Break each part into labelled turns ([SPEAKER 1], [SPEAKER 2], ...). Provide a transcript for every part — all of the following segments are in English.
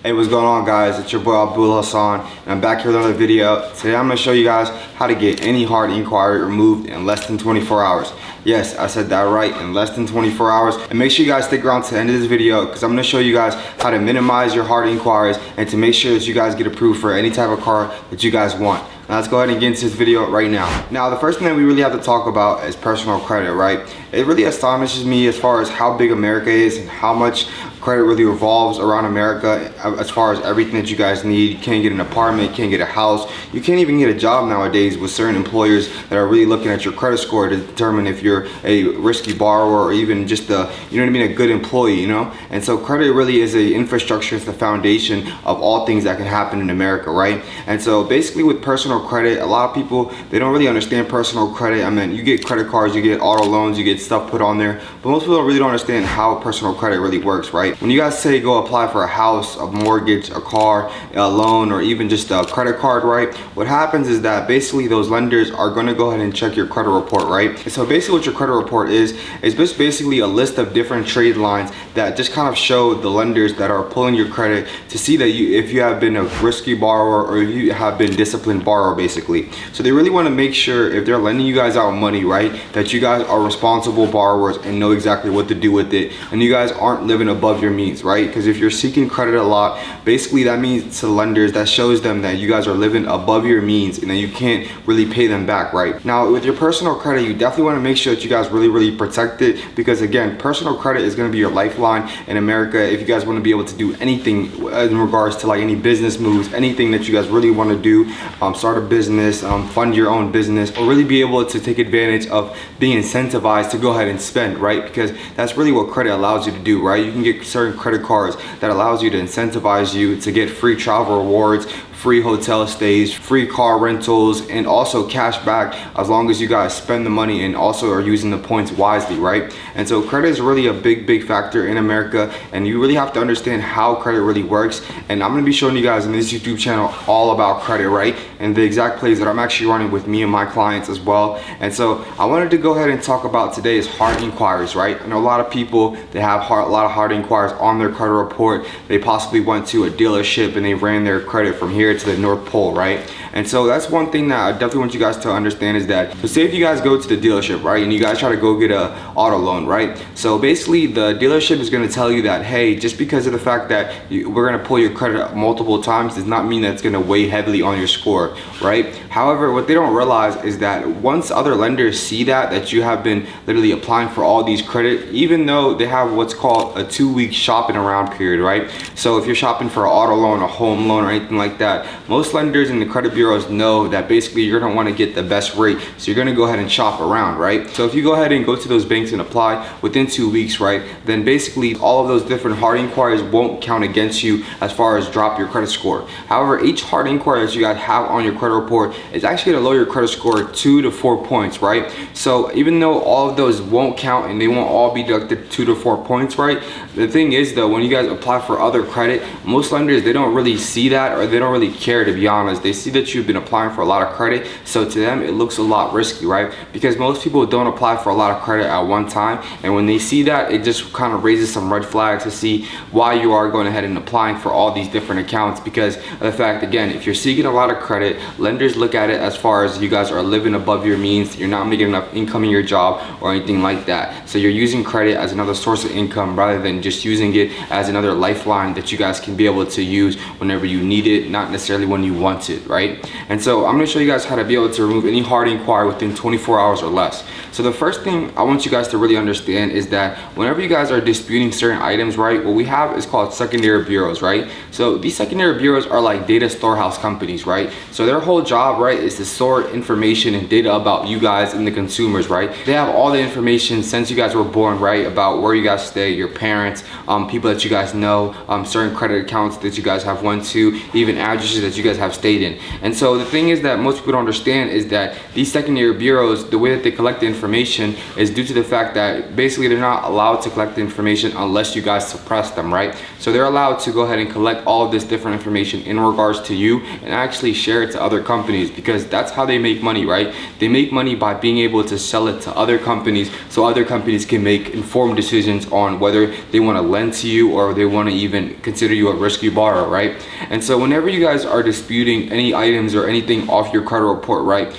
[SPEAKER 1] Hey, what's going on, guys? It's your boy Abdul Hassan, and I'm back here with another video. Today I'm going to show you guys how to get any hard inquiry removed in less than 24 hours. Yes, I said that right, in less than 24 hours. And make sure you guys stick around to the end of this video because I'm going to show you guys how to minimize your hard inquiries and to make sure that you guys get approved for any type of car that you guys want. Now let's go ahead and get into this video right now. Now the first thing that we really have to talk about is personal credit, right? It really astonishes me as far as how big America is and how much credit really revolves around America as far as everything that you guys need. You can't get an apartment, you can't get a house, you can't even get a job nowadays with certain employers that are really looking at your credit score to determine if you're a risky borrower or even just a, you know what I mean, a good employee, you know? And so credit really is a infrastructure, it's the foundation of all things that can happen in America, right? And so basically with personal credit, a lot of people, they don't really understand personal credit. I mean, you get credit cards, you get auto loans, you get stuff put on there, but most people really don't understand how personal credit really works, right? When you guys say go apply for a house, a mortgage, a car, a loan, or even just a credit card, right? What happens is that basically those lenders are going to go ahead and check your credit report, right? And so basically what your credit report is just basically a list of different trade lines that just kind of show the lenders that are pulling your credit to see that if you have been a risky borrower or if you have been disciplined borrower, basically. So they really want to make sure if they're lending you guys out money, right, that you guys are responsible borrowers and know exactly what to do with it, and you guys aren't living above your means, right? Because if you're seeking credit a lot, basically that means to lenders, that shows them that you guys are living above your means and that you can't really pay them back, right? Now with your personal credit, you definitely want to make sure that you guys really protect it, because again, personal credit is going to be your lifeline in America if you guys want to be able to do anything in regards to like any business moves, anything that you guys really want to do, start a business, fund your own business, or really be able to take advantage of being incentivized to go ahead and spend, right? Because that's really what credit allows you to do, right? You can get certain credit cards that allows you to incentivize you to get free travel rewards, free hotel stays, free car rentals, and also cash back as long as you guys spend the money and also are using the points wisely, right? And so credit is really a big factor in America, and you really have to understand how credit really works. And I'm going to be showing you guys in this YouTube channel all about credit, right? And the exact plays that I'm actually running with me and my clients as well. And so I wanted to go ahead and talk about today is hard inquiries, right? I know a lot of people, they have a lot of hard inquiries on their credit report. They possibly went to a dealership and they ran their credit from here to the North Pole, right? And so that's one thing that I definitely want you guys to understand is that, so say if you guys go to the dealership, right, and you guys try to go get a auto loan, right? So basically the dealership is going to tell you that, hey, just because of the fact that we're going to pull your credit multiple times does not mean that it's going to weigh heavily on your score, right? However, what they don't realize is that once other lenders see that you have been literally applying for all these credit, even though they have what's called a 2-week shopping around period, right? So if you're shopping for an auto loan, a home loan, or anything like that, most lenders in the credit bureaus know that basically you're going to want to get the best rate, so you're going to go ahead and shop around, right? So if you go ahead and go to those banks and apply within 2 weeks, right, then basically all of those different hard inquiries won't count against you as far as drop your credit score. However, each hard inquiry that you guys have on your credit report is actually going to lower your credit score 2 to 4 points, right? So even though all of those won't count and they won't all be deducted 2 to 4 points, right, the thing is though, when you guys apply for other credit, most lenders, they don't really see that, or they don't really care, to be honest. They see that you've been applying for a lot of credit, so to them it looks a lot risky, right? Because most people don't apply for a lot of credit at one time, and when they see that, it just kind of raises some red flags to see why you are going ahead and applying for all these different accounts. Because of the fact, again, if you're seeking a lot of credit, lenders look at it as far as you guys are living above your means, you're not making enough income in your job or anything like that. So you're using credit as another source of income rather than just using it as another lifeline that you guys can be able to use whenever you need it, not necessarily when you want it, right? And so I'm going to show you guys how to be able to remove any hard inquiry within 24 hours or less. So the first thing I want you guys to really understand is that whenever you guys are disputing certain items, right, what we have is called secondary bureaus, right? So these secondary bureaus are like data storehouse companies, right? So their whole job, right, is to store information and data about you guys and the consumers, right? They have all the information since you guys were born, right, about where you guys stay, your parents, people that you guys know, certain credit accounts that you guys have went to, even addresses that you guys have stayed in. And so the thing is that most people don't understand is that these secondary bureaus, the way that they collect the information is due to the fact that basically they're not allowed to collect the information unless you guys suppress them, right? So they're allowed to go ahead and collect all of this different information in regards to you and actually share it to other companies. companies, because that's how they make money, right? They make money by being able to sell it to other companies, so other companies can make informed decisions on whether they want to lend to you or they want to even consider you a risky borrower, right? And so whenever you guys are disputing any items or anything off your credit report, right,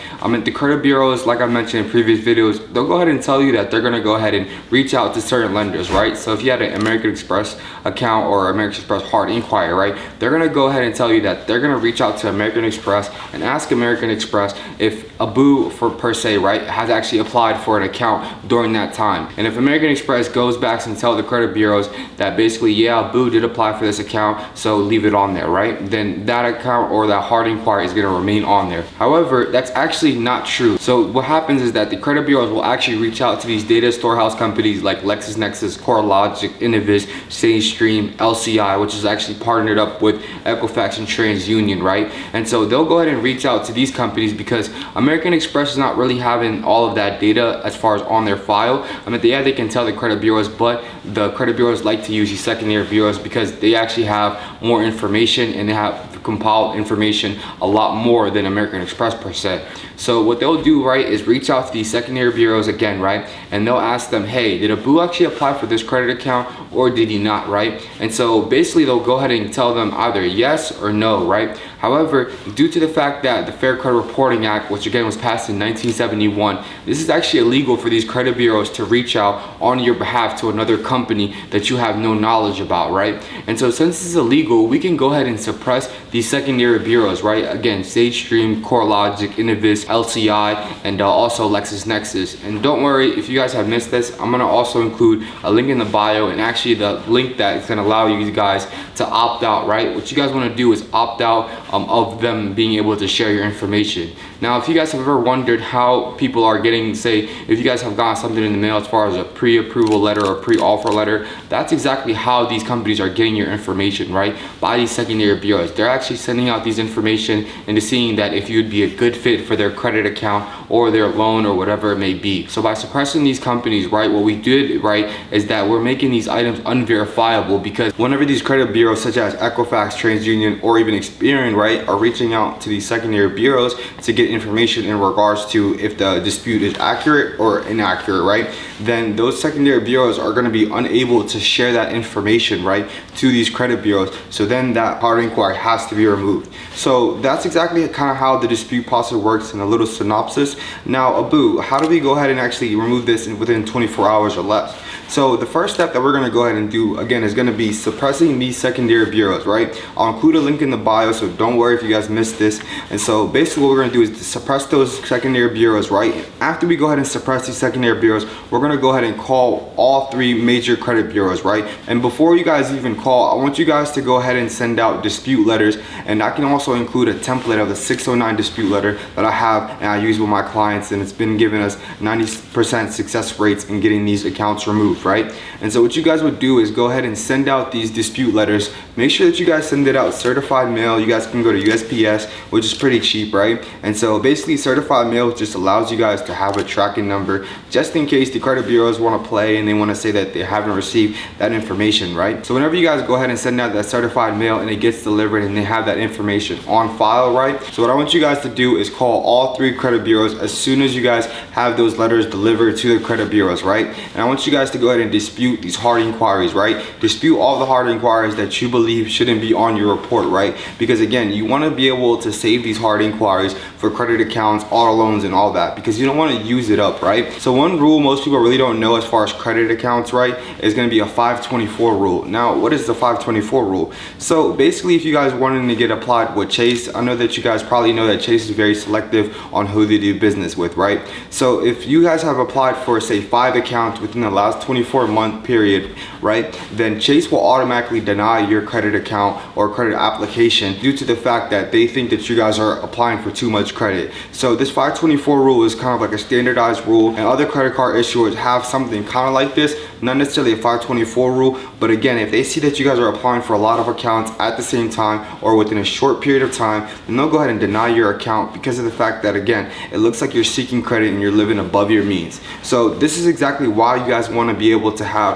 [SPEAKER 1] the credit bureaus, like I mentioned in previous videos, they'll go ahead and tell you that they're going to go ahead and reach out to certain lenders, right? So if you had an American Express account or American Express hard inquiry, right, they're going to go ahead and tell you that they're going to reach out to American Express and ask American Express if Abu, per se, right, has actually applied for an account during that time. And if American Express goes back and tell the credit bureaus that basically, yeah, Abu did apply for this account, so leave it on there, right, then that account or that hard inquiry is going to remain on there. However, that's actually not true. So what happens is that the credit bureaus will actually reach out to these data storehouse companies like LexisNexis, CoreLogic, Innovis, SageStream, LCI, which is actually partnered up with Equifax and TransUnion, right? And so they'll go ahead and reach out to these companies because American Express is not really having all of that data as far as on their file. Yeah, they can tell the credit bureaus, but the credit bureaus like to use these secondary bureaus because they actually have more information and they have compiled information a lot more than American Express per se. So what they'll do, right, is reach out to these secondary bureaus again, right, and they'll ask them, hey, did Abu actually apply for this credit account or did he not, right? And so basically they'll go ahead and tell them either yes or no, right? However, due to the fact that the Fair Credit Reporting Act, which again was passed in 1971, this is actually illegal for these credit bureaus to reach out on your behalf to another company that you have no knowledge about, right? And so since this is illegal, we can go ahead and suppress these secondary bureaus, right? Again, SageStream, CoreLogic, Innovis, LCI, and also LexisNexis. And don't worry, if you guys have missed this, I'm gonna also include a link in the bio, and actually the link that is gonna allow you guys to opt out, right? What you guys wanna do is opt out of them being able to share your information. Now, if you guys have ever wondered how people are getting, say, if you guys have gotten something in the mail as far as a pre-approval letter or pre-offer letter, that's exactly how these companies are getting your information, right? By these secondary bureaus. They're actually sending out these information and seeing that if you'd be a good fit for their credit account or their loan or whatever it may be. So by suppressing these companies, right, what we did, right, is that we're making these items unverifiable, because whenever these credit bureaus such as Equifax, TransUnion, or even Experian, right, are reaching out to these secondary bureaus to get information in regards to if the dispute is accurate or inaccurate, right, then those secondary bureaus are going to be unable to share that information, right, to these credit bureaus. So then that hard inquiry has to be removed. So that's exactly kind of how the dispute process works in a little synopsis. Now, Abu, how do we go ahead and actually remove this within 24 hours or less? So the first step that we're going to go ahead and do, again, is going to be suppressing these secondary bureaus, right? I'll include a link in the bio, so don't worry if you guys missed this. And so basically what we're going to do is to suppress those secondary bureaus, right? After we go ahead and suppress these secondary bureaus, we're going to go ahead and call all three major credit bureaus, right? And before you guys even call, I want you guys to go ahead and send out dispute letters, and I can also include a template of the 609 dispute letter that I have and I use with my clients, and it's been giving us 90% success rates in getting these accounts removed, right? And so what you guys would do is go ahead and send out these dispute letters. Make sure that you guys send it out certified mail. You guys can go to USPS, which is pretty cheap, right? And so basically certified mail just allows you guys to have a tracking number just in case the credit bureaus want to play and they want to say that they haven't received that information, right? So whenever you guys go ahead and send out that certified mail and it gets delivered and they have that information on file, right? So what I want you guys to do is call all three credit bureaus as soon as you guys have those letters delivered to the credit bureaus, right? And I want you guys to go ahead and dispute these hard inquiries, right? Dispute all the hard inquiries that you believe shouldn't be on your report, right? Because again, you want to be able to save these hard inquiries for credit accounts, auto loans, and all that, because you don't want to use it up, right? So one rule most people really don't know as far as credit accounts, right, is going to be a 524 rule. Now, what is the 524 rule? So basically, if you guys wanted to get applied with Chase, I know that you guys probably know that Chase is very selective on who they do business with, right? So if you guys have applied for, say, 5 accounts within the last 24-month period, right, then Chase will automatically deny your credit account or credit application due to the fact that they think that you guys are applying for too much credit. So this 524 rule is kind of like a standardized rule, and other credit card issuers have something kind of like this, not necessarily a 524 rule, but again, if they see that you guys are applying for a lot of accounts at the same time or within a short period of time, then they'll go ahead and deny your account because of the fact that, again, it looks like you're seeking credit and you're living above your means. So this is exactly why you guys want to be be able to have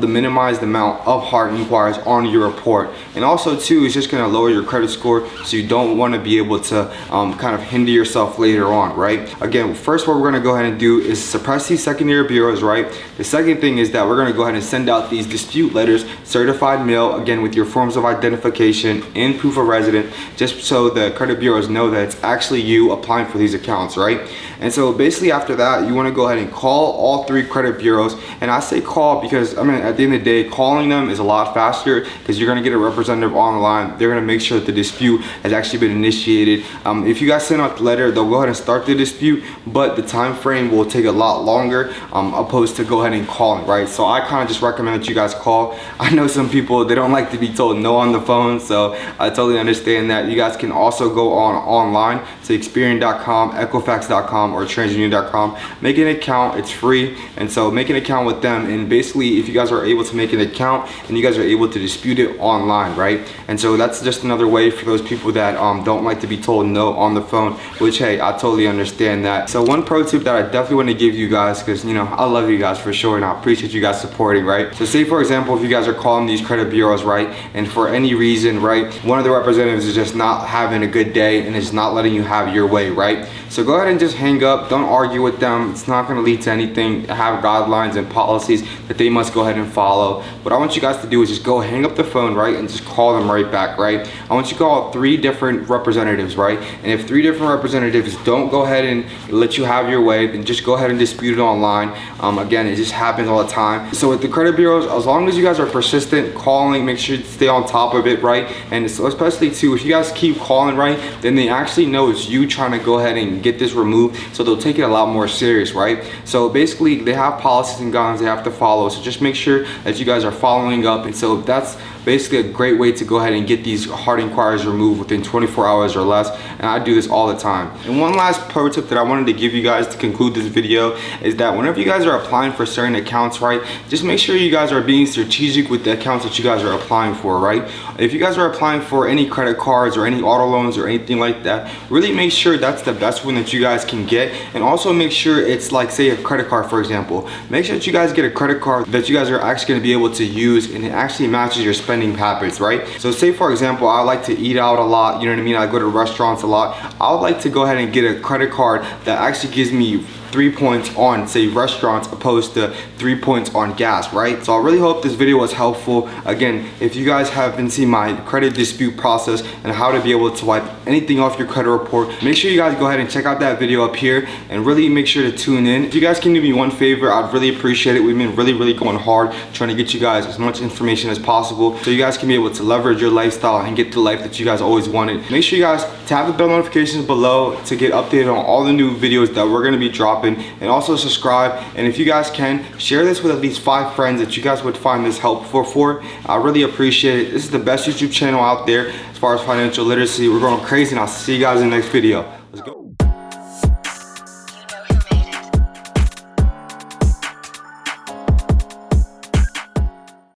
[SPEAKER 1] the minimized amount of hard inquiries on your report. And also too, it's just going to lower your credit score, so you don't want to be able to kind of hinder yourself later on, right? Again, first what we're going to go ahead and do is suppress these secondary bureaus, right? The second thing is that we're going to go ahead and send out these dispute letters, certified mail, again with your forms of identification and proof of residence, just so the credit bureaus know that it's actually you applying for these accounts, right? And so basically after that, you want to go ahead and call all 3 credit bureaus. And I say call because, I mean, at the end of the day, calling them is a lot faster because you're going to get a representative on the line. They're going to make sure that the dispute has actually been initiated. If you guys send out the letter, they'll go ahead and start the dispute, but the time frame will take a lot longer opposed to go ahead and calling, right? So I kind of just recommend that you guys call. I know some people, they don't like to be told no on the phone, so I totally understand that. You guys can also go online to Experian.com, Equifax.com, or TransUnion.com. Make an account, it's free, and so make an account with them. And basically, if you guys are able to make an account, and you guys are able to dispute it online, right? And so that's just another way for those people that don't like to be told no on the phone, which, hey, I totally understand that. So one pro tip that I definitely want to give you guys, because, you know, I love you guys for sure, and I appreciate you guys supporting, right? So say, for example, if you guys are calling these credit bureaus, right, and for any reason, right, one of the representatives is just not having a good day and is not letting you have your way, right? So go ahead and just hang up. Don't argue with them. It's not going to lead to anything. Have guidelines and policies that they must go ahead and follow. What I want you guys to do is just go hang up the phone, right, and just call them right back, right? I want you to call 3 different representatives, right? And if 3 different representatives don't go ahead and let you have your way, then just go ahead and dispute it online. Again, it just happens all the time. So with the credit bureaus, as long as you guys are persistent calling, make sure you stay on top of it, right? And so especially too, if you guys keep calling, right, then they actually know it's you trying to go ahead and get this removed, so they'll take it a lot more serious, right? So basically, they have policies and guidelines they have to follow, so just make sure that you guys are following up. And so that's basically a great way to go ahead and get these hard inquiries removed within 24 hours or less, and I do this all the time. And one last pro tip that I wanted to give you guys to conclude this video is that whenever you guys are applying for certain accounts, right, just make sure you guys are being strategic with the accounts that you guys are applying for, right? If you guys are applying for any credit cards or any auto loans or anything like that, really make sure that's the best one that you guys can get. And also make sure it's like, say, a credit card, for example. Make sure that you guys get a credit card that you guys are actually going to be able to use and it actually matches your spending habits, right? So say, for example, I like to eat out a lot, you know what I mean? I go to restaurants a lot. I would like to go ahead and get a credit card that actually gives me 3 points on, say, restaurants opposed to 3 points on gas, right? So I really hope this video was helpful. Again, if you guys haven't seen my credit dispute process and how to be able to wipe anything off your credit report, make sure you guys go ahead and check out that video up here and really make sure to tune in. If you guys can do me one favor, I'd really appreciate it. We've been really going hard trying to get you guys as much information as possible so you guys can be able to leverage your lifestyle and get the life that you guys always wanted. Make sure you guys tap the bell notifications below to get updated on all the new videos that we're going to be dropping. And also subscribe, and if you guys can, share this with at least 5 friends that you guys would find this helpful for. I really appreciate it. This is the best YouTube channel out there as far as financial literacy. We're going crazy, and I'll see you guys in the next video. Let's go.